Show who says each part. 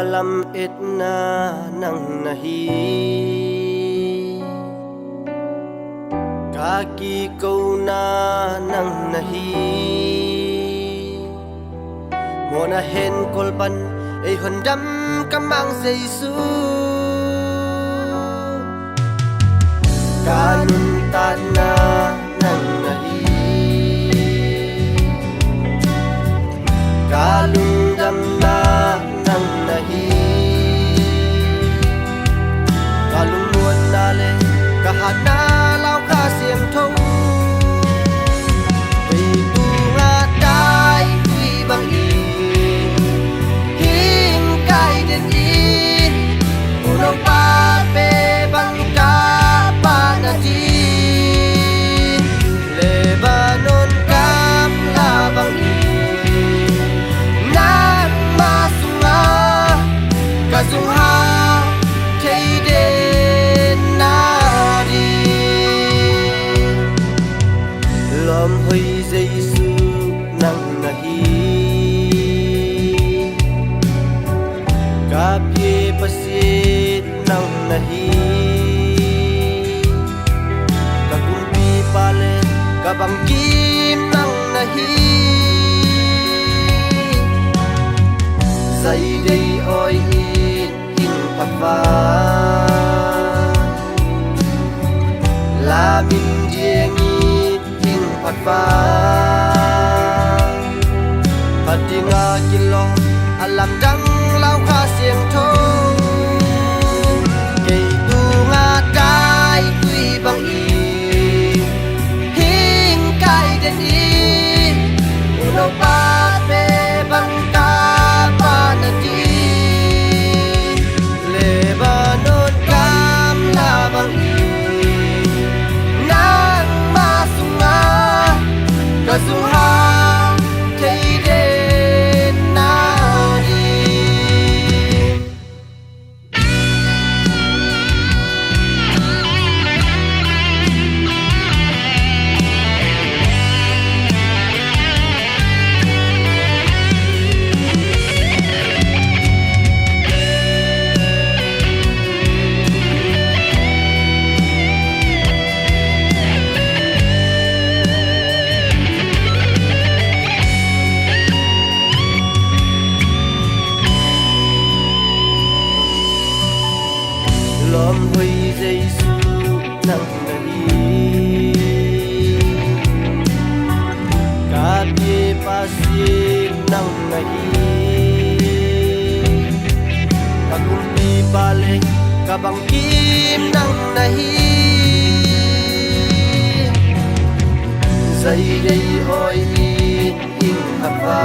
Speaker 1: lam etna nang nahi kaki kau na nang nahi mona hen kolpan ei hondam kamang seisu kanun tana nang nahi kalung dam na nang nahi kalung nuan na le kahana lau kha siam thong ei tu nga dai tui bang i him kai den i ulong pa pe bang ka pa na ji Lebanon kam la bang i nan ma sunga kazungha keide nari lom hoi Giêsu nang nahi kapye pasit nang nahi kakumpi pale kabang kim nang nahi say day oi in papa la min jieng in papa patinga kilo alam dang lau kha sieng tho kei tu nga dai tui bang i hing kai den i uno pa pe bang ka pa na ji Lebanon kam la bang i nang ma sunga kazuha keide nari lom hoi Giêsu nang nahi kapye pasit nang nahi kakumpi pale kabang kim nang nahi say day oi in hapa